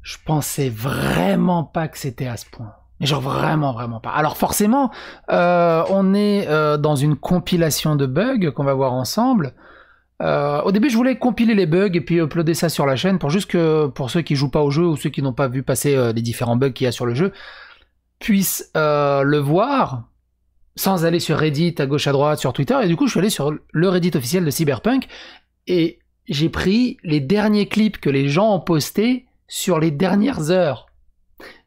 Je pensais vraiment pas que c'était à ce point. Mais genre vraiment, vraiment pas. Alors forcément, on est dans une compilation de bugs qu'on va voir ensemble. Au début, je voulais compiler les bugs et puis uploader ça sur la chaîne pour juste que pour ceux qui jouent pas au jeu ou ceux qui n'ont pas vu passer les différents bugs qu'il y a sur le jeu puissent le voir sans aller sur Reddit à gauche à droite, sur Twitter. Et du coup, je suis allé sur le Reddit officiel de Cyberpunk et j'ai pris les derniers clips que les gens ont postés sur les dernières heures.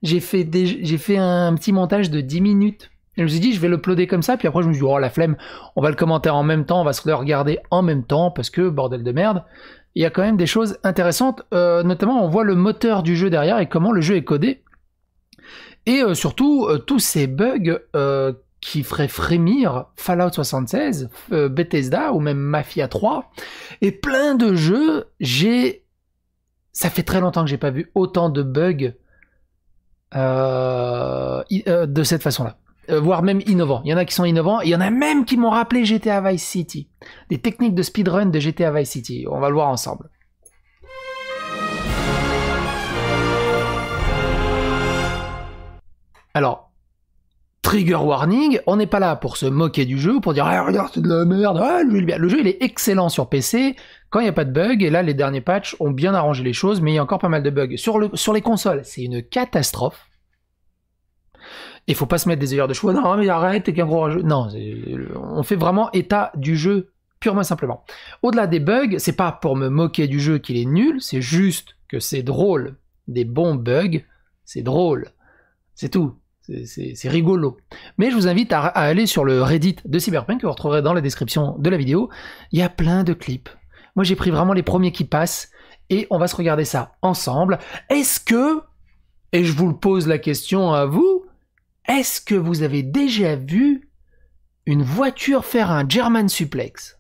J'ai fait un petit montage de 10 minutes. Et je me suis dit, je vais l'uploader comme ça, puis après je me suis dit, oh la flemme, on va le commenter en même temps, on va se le regarder en même temps, parce que, bordel de merde, il y a quand même des choses intéressantes, notamment on voit le moteur du jeu derrière et comment le jeu est codé, et surtout, tous ces bugs qui feraient frémir Fallout 76, Bethesda, ou même Mafia 3, et plein de jeux, ça fait très longtemps que j'ai pas vu autant de bugs de cette façon-là. Voire même innovants. Il y en a qui sont innovants, et il y en a même qui m'ont rappelé GTA Vice City. Des techniques de speedrun de GTA Vice City. On va le voir ensemble. Alors, trigger warning, on n'est pas là pour se moquer du jeu, pour dire ah, regarde, c'est de la merde, ah, le jeu il est excellent sur PC, quand il n'y a pas de bugs, et là les derniers patchs ont bien arrangé les choses, mais il y a encore pas mal de bugs. Sur les consoles, c'est une catastrophe. Il faut pas se mettre des œillères de chevaux, non mais arrête, t'es qu'un gros jeu. Non, on fait vraiment état du jeu purement et simplement. Au-delà des bugs, c'est pas pour me moquer du jeu qu'il est nul, c'est juste que c'est drôle. Des bons bugs, c'est drôle. C'est tout. C'est rigolo. Mais je vous invite à aller sur le Reddit de Cyberpunk, que vous retrouverez dans la description de la vidéo. Il y a plein de clips. Moi j'ai pris vraiment les premiers qui passent, et on va se regarder ça ensemble. Est-ce que, et je vous le pose la question à vous, est-ce que vous avez déjà vu une voiture faire un German suplex?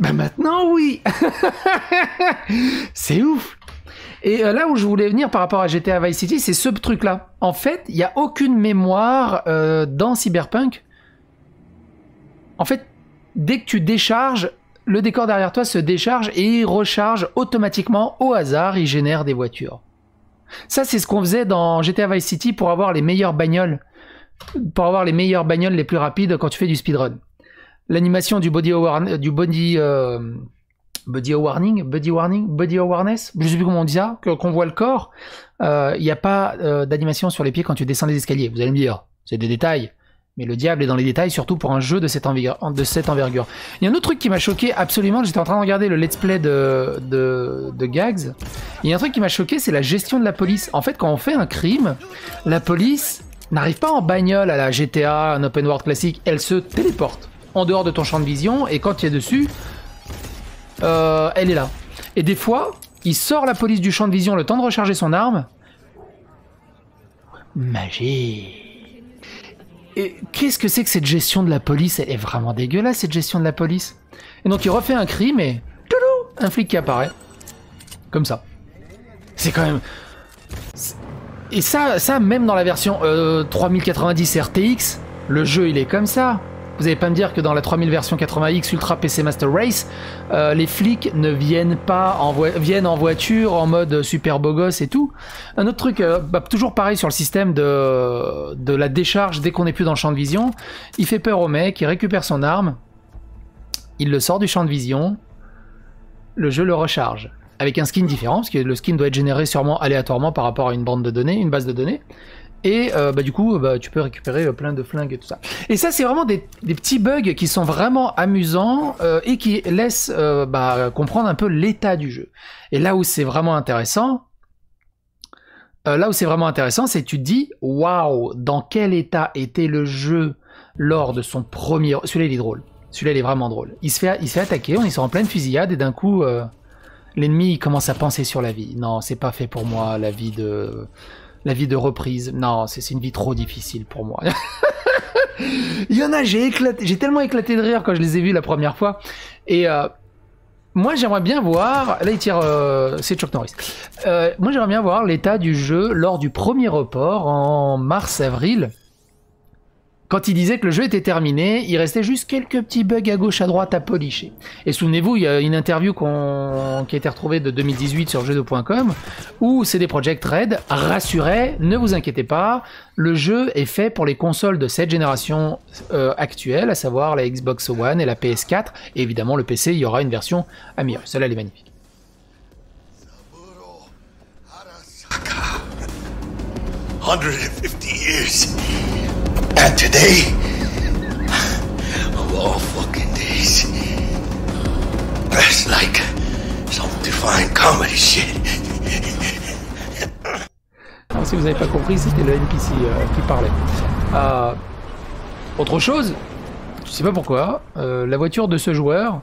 Ben maintenant oui. C'est ouf. Et là où je voulais venir par rapport à GTA Vice City, c'est ce truc-là. En fait, il n'y a aucune mémoire dans Cyberpunk. En fait, dès que tu décharges, le décor derrière toi se décharge et il recharge automatiquement au hasard, il génère des voitures. Ça, c'est ce qu'on faisait dans GTA Vice City pour avoir les meilleures bagnoles. Pour avoir les meilleures bagnoles les plus rapides quand tu fais du speedrun. L'animation du body awareness, je sais plus comment on dit ça, qu'on voit le corps, il n'y a pas d'animation sur les pieds quand tu descends les escaliers. Vous allez me dire, c'est des détails. Mais le diable est dans les détails, surtout pour un jeu de cette envergure. Il y a un autre truc qui m'a choqué absolument, j'étais en train de regarder le let's play de Gags. Il y a un truc qui m'a choqué, c'est la gestion de la police. En fait, quand on fait un crime, la police n'arrive pas en bagnole à la GTA, un open world classique, elle se téléporte en dehors de ton champ de vision, et quand tu es dessus, elle est là. Et des fois, il sort la police du champ de vision le temps de recharger son arme. Magie. Et qu'est-ce que c'est que cette gestion de la police? Elle est vraiment dégueulasse, cette gestion de la police. Et donc il refait un crime et... un flic qui apparaît. Comme ça. C'est quand même... Et ça même dans la version 3090 RTX, le jeu il est comme ça. Vous n'allez pas me dire que dans la 3000 version 80X Ultra PC Master Race, les flics ne viennent pas viennent en voiture en mode super beau gosse et tout. Un autre truc, toujours pareil sur le système de la décharge dès qu'on n'est plus dans le champ de vision. Il fait peur au mec, il récupère son arme, il le sort du champ de vision, le jeu le recharge. Avec un skin différent, parce que le skin doit être généré sûrement aléatoirement par rapport à une base de données. Et du coup, tu peux récupérer plein de flingues et tout ça. Et ça, c'est vraiment des petits bugs qui sont vraiment amusants et qui laissent comprendre un peu l'état du jeu. Et là où c'est vraiment intéressant, c'est que tu te dis, waouh, dans quel état était le jeu lors de son premier... Celui-là, il est drôle. Celui-là, il est vraiment drôle. Il se fait attaquer, on est en pleine fusillade, et d'un coup, l'ennemi commence à penser sur la vie. Non, c'est pas fait pour moi, la vie de reprise. Non, c'est une vie trop difficile pour moi. Il y en a, j'ai tellement éclaté de rire quand je les ai vus la première fois. Et moi, j'aimerais bien voir... Là, il tire... c'est Chuck Norris. Moi, j'aimerais bien voir l'état du jeu lors du premier report en mars-avril. quand il disait que le jeu était terminé, il restait juste quelques petits bugs à gauche à droite à policher. Et souvenez-vous, il y a une interview qui a été retrouvée de 2018 sur jeuxvideo.com où CD Projekt Red rassurait, ne vous inquiétez pas, le jeu est fait pour les consoles de cette génération actuelle, à savoir la Xbox One et la PS4, et évidemment le PC, il y aura une version améliorée. Celle-là, elle est magnifique. 150 years. And today, of all fucking days, that's like some divine comedy shit. Alors, si vous n'avez pas compris, c'était le NPC qui parlait. Autre chose, je sais pas pourquoi, la voiture de ce joueur,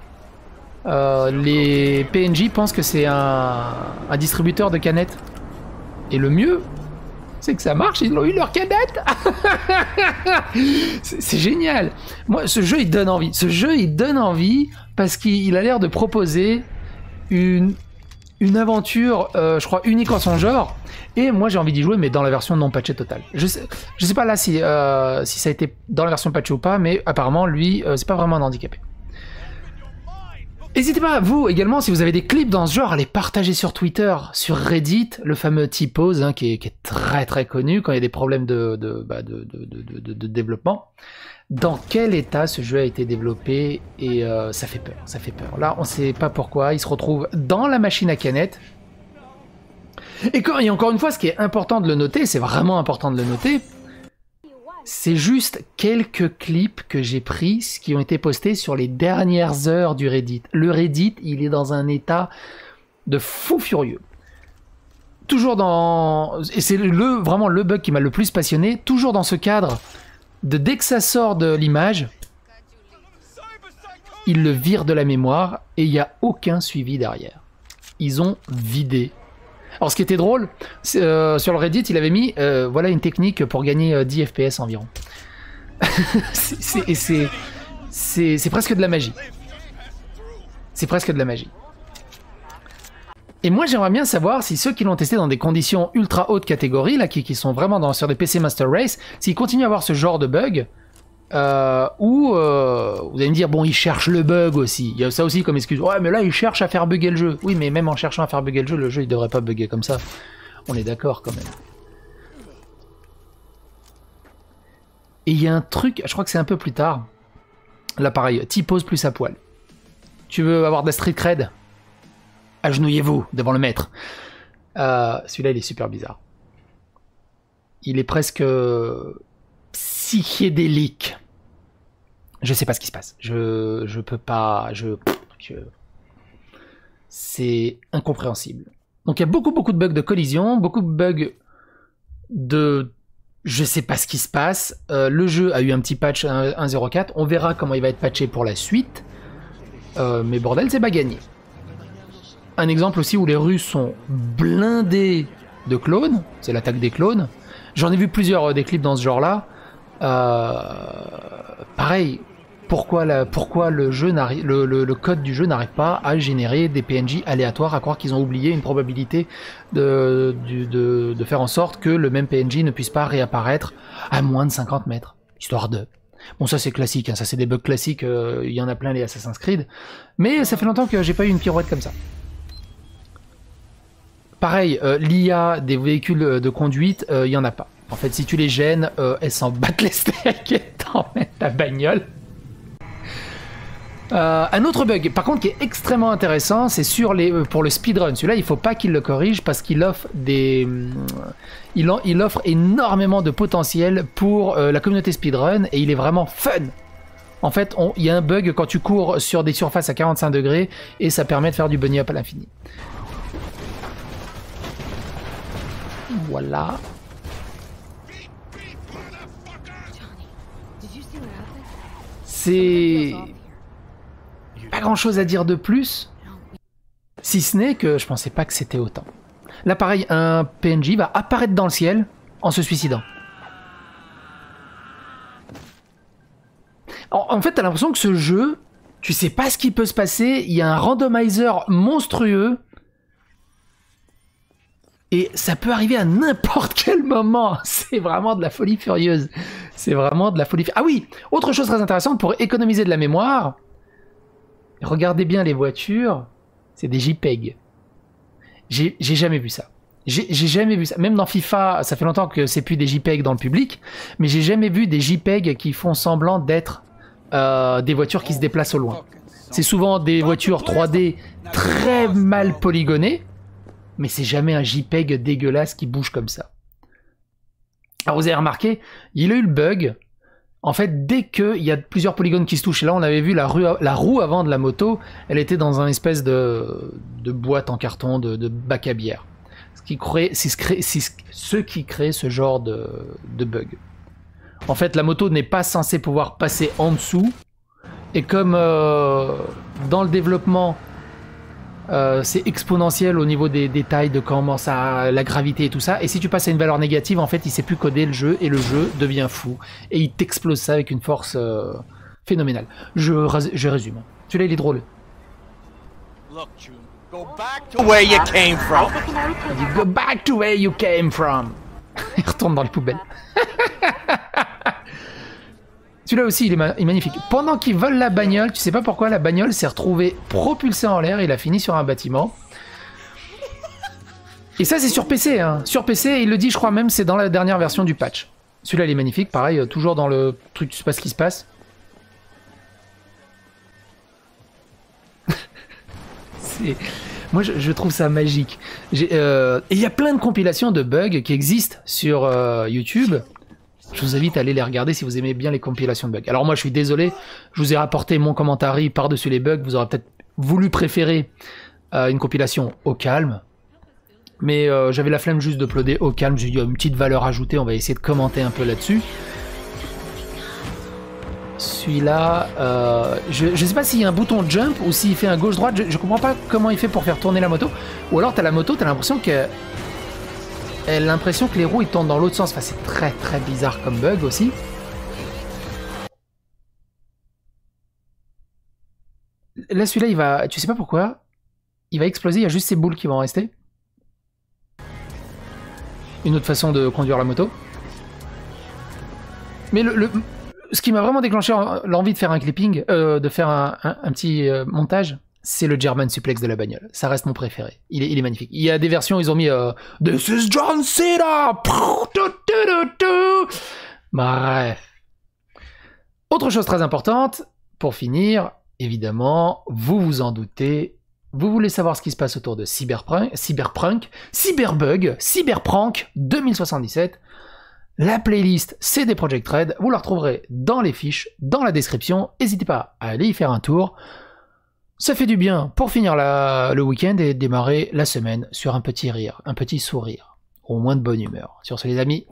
les PNJ pensent que c'est un distributeur de canettes. Et le mieux, c'est que ça marche, ils ont eu leur canette. C'est génial. Moi, ce jeu, il donne envie. Ce jeu, il donne envie parce qu'il a l'air de proposer une aventure, je crois, unique en son genre. Et moi, j'ai envie d'y jouer, mais dans la version non patchée totale. Je sais pas là si ça a été dans la version patchée ou pas, mais apparemment, lui, c'est pas vraiment un handicapé. N'hésitez pas, vous également, si vous avez des clips dans ce genre, à les partager sur Twitter, sur Reddit, le fameux T-Pose, hein, qui est très très connu quand il y a des problèmes de développement. Dans quel état ce jeu a été développé, et ça fait peur, ça fait peur. Là, on sait pas pourquoi, il se retrouve dans la machine à canettes. Et encore une fois, ce qui est important de le noter, c'est vraiment important de le noter, c'est juste quelques clips que j'ai pris, qui ont été postés sur les dernières heures du Reddit. Le Reddit, il est dans un état de fou furieux. Toujours dans... Et c'est vraiment le bug qui m'a le plus passionné, toujours dans ce cadre de dès que ça sort de l'image, ils le virent de la mémoire et il n'y a aucun suivi derrière. Ils ont vidé. Alors ce qui était drôle, sur le Reddit, il avait mis voilà une technique pour gagner 10 FPS environ. c'est presque de la magie. C'est presque de la magie. Et moi j'aimerais bien savoir si ceux qui l'ont testé dans des conditions ultra haute catégorie, là, qui sont vraiment sur des PC Master Race, s'ils continuent à avoir ce genre de bug, ou vous allez me dire, bon, ils cherchent le bug aussi. Il y a ça aussi comme excuse. Ouais, mais là, ils cherchent à faire bugger le jeu. Oui, mais même en cherchant à faire bugger le jeu, il devrait pas bugger comme ça. On est d'accord quand même. Et il y a un truc, je crois que c'est un peu plus tard. Là, pareil, T-Pose plus à poil. Tu veux avoir de la street cred? Agenouillez-vous devant le maître. Celui-là, il est super bizarre. Il est presque psychédélique. Je sais pas ce qui se passe. Je peux pas. C'est incompréhensible. Donc il y a beaucoup de bugs de collision, beaucoup de bugs de... Je sais pas ce qui se passe. Le jeu a eu un petit patch 1.04. On verra comment il va être patché pour la suite. Mais bordel, c'est pas gagné. Un exemple aussi où les rues sont blindées de clones. C'est l'attaque des clones. J'en ai vu plusieurs des clips dans ce genre-là. Pareil, pourquoi le jeu le code du jeu n'arrive pas à générer des PNJ aléatoires, à croire qu'ils ont oublié une probabilité de faire en sorte que le même PNJ ne puisse pas réapparaître à moins de 50 mètres, histoire de... Bon, ça c'est classique, hein, ça c'est des bugs classiques, il y en a plein les Assassin's Creed, mais ça fait longtemps que j'ai pas eu une pirouette comme ça. Pareil, l'IA des véhicules de conduite, il y en a pas. En fait, si tu les gênes, elles s'en battent les steaks et t'emmènent ta bagnole. Un autre bug, par contre, qui est extrêmement intéressant, c'est pour le speedrun. Celui-là, il faut pas qu'il le corrige parce qu'il offre il offre énormément de potentiel pour la communauté speedrun et il est vraiment fun. En fait, il y a un bug quand tu cours sur des surfaces à 45 degrés et ça permet de faire du bunny up à l'infini. Voilà. C'est pas grand chose à dire de plus, si ce n'est que je pensais pas que c'était autant. Là pareil, un PNJ va apparaître dans le ciel en se suicidant. En fait, t'as l'impression que ce jeu, tu sais pas ce qui peut se passer, il y a un randomizer monstrueux, Et ça peut arriver à n'importe quel moment. C'est vraiment de la folie furieuse. C'est vraiment de la folie. Ah oui, autre chose très intéressante pour économiser de la mémoire. Regardez bien les voitures. C'est des JPEG. J'ai jamais vu ça. J'ai jamais vu ça. Même dans FIFA, ça fait longtemps que c'est plus des JPEG dans le public, mais j'ai jamais vu des JPEG qui font semblant d'être des voitures qui se déplacent au loin. C'est souvent des voitures 3D très mal polygonées, mais c'est jamais un JPEG dégueulasse qui bouge comme ça. Alors vous avez remarqué, il a eu le bug. En fait, dès qu'il y a plusieurs polygones qui se touchent, et là on avait vu la roue avant de la moto, elle était dans un espèce de boîte en carton, de bac à bière. Ce qui crée ce genre de bug. En fait, la moto n'est pas censée pouvoir passer en dessous, et comme dans le développement, c'est exponentiel au niveau des détails de comment ça, la gravité et tout ça. Et si tu passes à une valeur négative, en fait, il sait plus coder le jeu et le jeu devient fou. Et il t'explose ça avec une force phénoménale. Je résume. Celui-là, il est drôle. Go back to where you came from. Il dit, go back to where you came from. Il retourne dans les poubelles. Celui-là aussi, il est magnifique. Pendant qu'il vole la bagnole, tu sais pas pourquoi, la bagnole s'est retrouvée propulsée en l'air, il a fini sur un bâtiment. Et ça, c'est sur PC, hein. Sur PC, il le dit, je crois même, c'est dans la dernière version du patch. Celui-là, il est magnifique, pareil, toujours dans le truc, tu sais pas ce qui se passe. Moi, je trouve ça magique. Et il y a plein de compilations de bugs qui existent sur YouTube. Je vous invite à aller les regarder si vous aimez bien les compilations de bugs. Alors moi, je suis désolé, je vous ai rapporté mon commentaire par-dessus les bugs. Vous aurez peut-être voulu préférer une compilation au calme. Mais j'avais la flemme juste d'uploader au calme. J'ai dit, une petite valeur ajoutée, on va essayer de commenter un peu là-dessus. Celui-là, je sais pas s'il y a un bouton jump ou s'il fait un gauche-droite. Je comprends pas comment il fait pour faire tourner la moto. Ou alors, t'as la moto, t'as l'impression que... Elle a l'impression que les roues ils tournent dans l'autre sens. Enfin, c'est très très bizarre comme bug aussi. Là, celui-là, il va... Tu sais pas pourquoi. Il va exploser, il y a juste ces boules qui vont rester. Une autre façon de conduire la moto. Mais ce qui m'a vraiment déclenché l'envie de faire un clipping, de faire un petit montage, c'est le German suplex de la bagnole. Ça reste mon préféré. Il est magnifique. Il y a des versions, ils ont mis This is John Cena. Bref. Autre chose très importante, pour finir, évidemment, vous vous en doutez, vous voulez savoir ce qui se passe autour de Cyberprank 2077. La playlist CD Projekt Red, vous la retrouverez dans les fiches, dans la description. N'hésitez pas à aller y faire un tour. Ça fait du bien pour finir le week-end et démarrer la semaine sur un petit rire, un petit sourire, au moins de bonne humeur. Sur ce les amis,